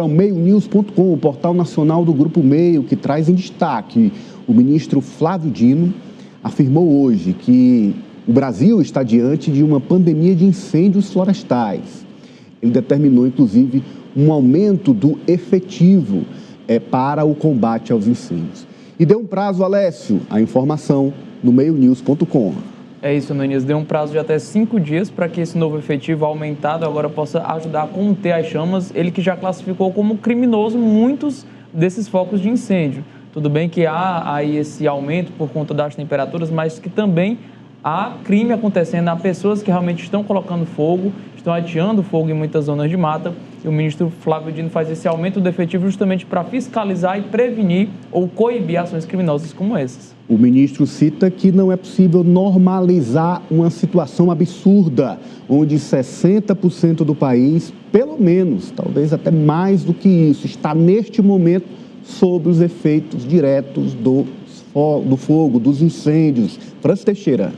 ao meionews.com, o portal nacional do Grupo Meio, que traz em destaque o ministro Flávio Dino, afirmou hoje que o Brasil está diante de uma pandemia de incêndios florestais. Ele determinou, inclusive, um aumento do efetivo para o combate aos incêndios. E deu um prazo, Alessio, a informação no meionews.com. É isso, Ananias. Deu um prazo de até 5 dias para que esse novo efetivo aumentado agora possa ajudar a conter as chamas. Ele que já classificou como criminoso muitos desses focos de incêndio. Tudo bem que há aí esse aumento por conta das temperaturas, mas que também há crime acontecendo, há pessoas que realmente estão colocando fogo, estão ateando fogo em muitas zonas de mata. E o ministro Flávio Dino faz esse aumento do efetivo justamente para fiscalizar e prevenir ou coibir ações criminosas como essas. O ministro cita que não é possível normalizar uma situação absurda, onde 60% do país, pelo menos, talvez até mais do que isso, está neste momento sob os efeitos diretos do fogo, dos incêndios. Francis Teixeira.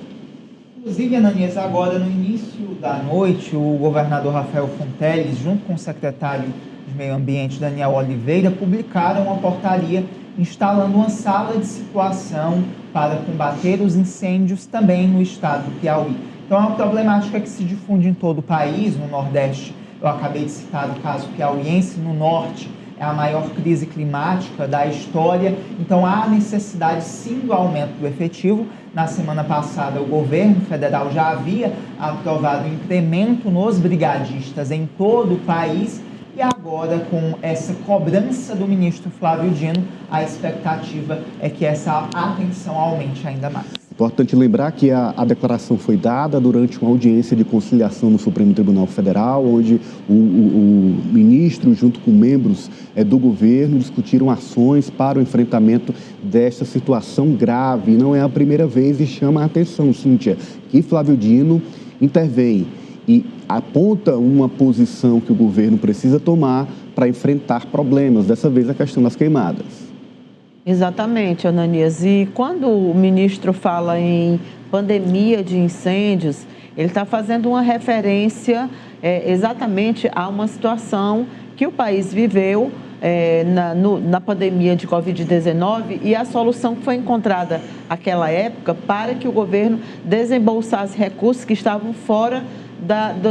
Inclusive, Ananias, agora no início da noite, o governador Rafael Fonteles, junto com o secretário de Meio Ambiente, Daniel Oliveira, publicaram uma portaria instalando uma sala de situação para combater os incêndios também no estado do Piauí. Então, é uma problemática que se difunde em todo o país. No Nordeste, eu acabei de citar o caso piauiense, no Norte é a maior crise climática da história, então há necessidade sim do aumento do efetivo. Na semana passada, o governo federal já havia aprovado um incremento nos brigadistas em todo o país e agora, com essa cobrança do ministro Flávio Dino, a expectativa é que essa atenção aumente ainda mais. Importante lembrar que a declaração foi dada durante uma audiência de conciliação no Supremo Tribunal Federal, onde o ministro, junto com membros do governo, discutiram ações para o enfrentamento desta situação grave. Não é a primeira vez e chama a atenção, Cíntia, que Flávio Dino intervém e aponta uma posição que o governo precisa tomar para enfrentar problemas, dessa vez a questão das queimadas. Exatamente, Ananias. E quando o ministro fala em pandemia de incêndios, ele está fazendo uma referência exatamente a uma situação que o país viveu na pandemia de Covid-19 e a solução que foi encontrada naquela época para que o governo desembolsasse recursos que estavam fora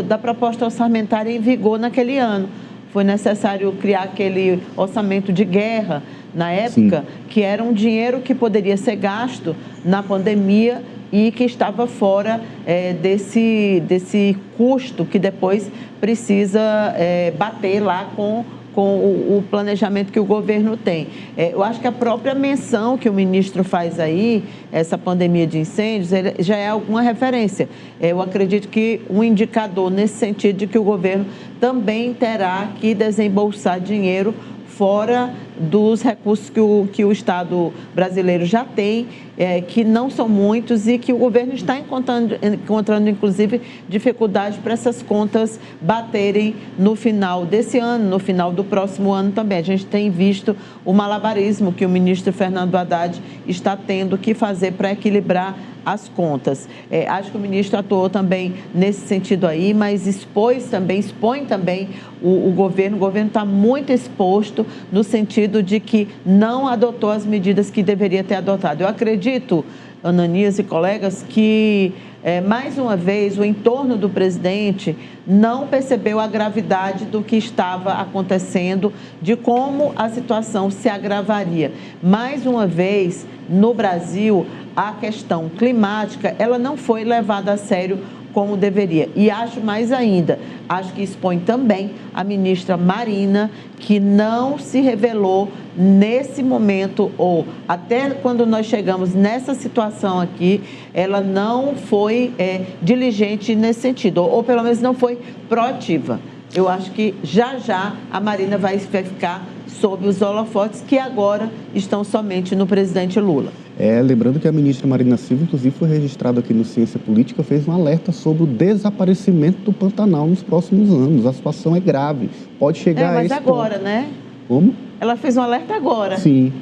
da proposta orçamentária em vigor naquele ano. Foi necessário criar aquele orçamento de guerra na época, sim, que era um dinheiro que poderia ser gasto na pandemia e que estava fora desse custo que depois precisa bater lá com o planejamento que o governo tem. Eu acho que a própria menção que o ministro faz aí, essa pandemia de incêndios, já é alguma referência. Eu acredito que um indicador nesse sentido de que o governo também terá que desembolsar dinheiro fora dos recursos que o Estado brasileiro já tem, que não são muitos e que o governo está encontrando inclusive, dificuldade para essas contas baterem no final desse ano, no final do próximo ano também. A gente tem visto o malabarismo que o ministro Fernando Haddad está tendo que fazer para equilibrar as contas. Acho que o ministro atuou também nesse sentido aí, mas expõe também o governo está muito exposto no sentido de que não adotou as medidas que deveria ter adotado. Eu acredito, Ananias e colegas, que mais uma vez o entorno do presidente não percebeu a gravidade do que estava acontecendo, de como a situação se agravaria. Mais uma vez, no Brasil, a questão climática, ela não foi levada a sério como deveria. E acho mais ainda, acho que expõe também a ministra Marina, que não se revelou nesse momento, ou até quando nós chegamos nessa situação aqui, ela não foi diligente nesse sentido, ou pelo menos não foi proativa. Eu acho que já a Marina vai ficar sob os holofotes que agora estão somente no presidente Lula. Lembrando que a ministra Marina Silva, inclusive, foi registrada aqui no Ciência Política, fez um alerta sobre o desaparecimento do Pantanal nos próximos anos. A situação é grave, pode chegar a esse ponto. Mas agora, né? Como? Ela fez um alerta agora. Sim.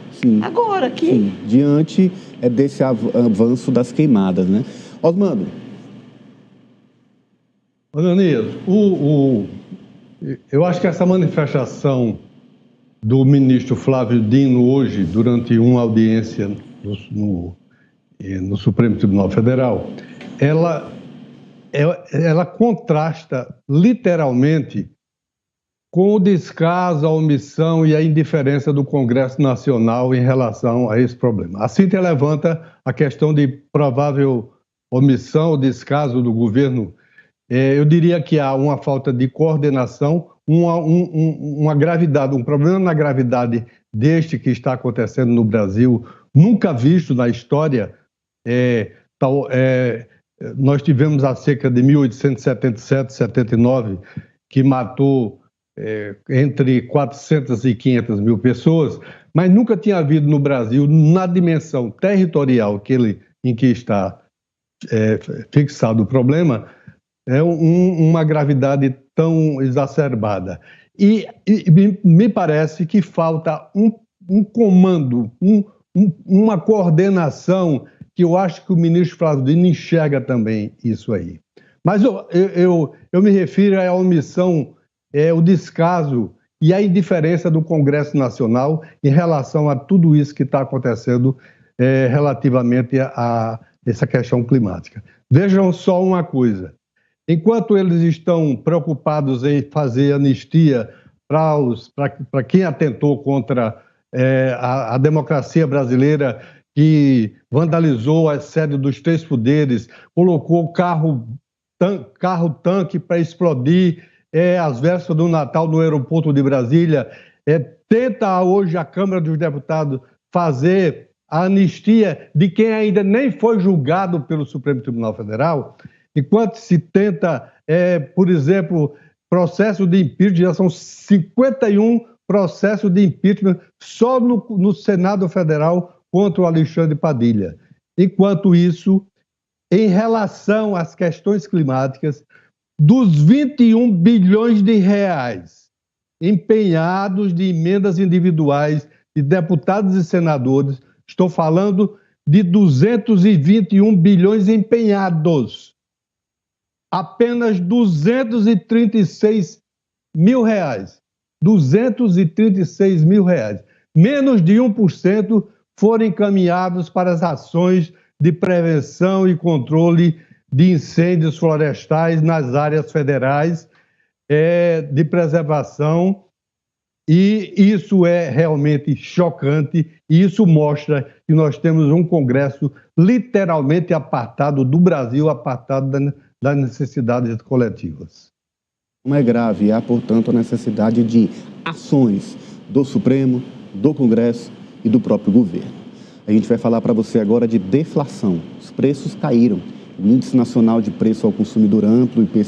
Agora aqui. Sim, diante desse avanço das queimadas, né? Osmando. Ananias, eu acho que essa manifestação do ministro Flávio Dino hoje, durante uma audiência no Supremo Tribunal Federal, ela contrasta literalmente com o descaso, a omissão e a indiferença do Congresso Nacional em relação a esse problema. A Cíntia levanta a questão de provável omissão ou descaso do governo. Eu diria que há uma falta de coordenação, uma gravidade, um problema na gravidade deste que está acontecendo no Brasil, nunca visto na história. Nós tivemos a seca de 1877, 79, que matou entre 400 e 500 mil pessoas, mas nunca tinha havido no Brasil, na dimensão territorial em que está fixado o problema, uma gravidade tão exacerbada. E me parece que falta um comando, uma coordenação, que eu acho que o ministro Flávio Dino enxerga também isso aí. Mas eu me refiro à omissão, o descaso e a indiferença do Congresso Nacional em relação a tudo isso que está acontecendo relativamente a essa questão climática. Vejam só uma coisa. Enquanto eles estão preocupados em fazer anistia para quem atentou contra a democracia brasileira, que vandalizou a sede dos três poderes, colocou carro-tanque para explodir às vésperas do Natal no aeroporto de Brasília, tenta hoje a Câmara dos Deputados fazer a anistia de quem ainda nem foi julgado pelo Supremo Tribunal Federal, enquanto se tenta, por exemplo, processo de impeachment, já são 51 processos de impeachment só no Senado Federal contra o Alexandre Padilha. Enquanto isso, em relação às questões climáticas, dos 21 bilhões de reais empenhados de emendas individuais de deputados e senadores, estou falando de 221 bilhões empenhados. Apenas 236 mil reais, 236 mil reais, menos de 1% foram encaminhados para as ações de prevenção e controle de incêndios florestais nas áreas federais de preservação, e isso é realmente chocante, e isso mostra que nós temos um Congresso literalmente apartado do Brasil, apartado das necessidades coletivas. Como é grave, há, portanto, a necessidade de ações do Supremo, do Congresso e do próprio governo. A gente vai falar para você agora de deflação. Os preços caíram. O Índice Nacional de Preço ao Consumidor Amplo, IPCA,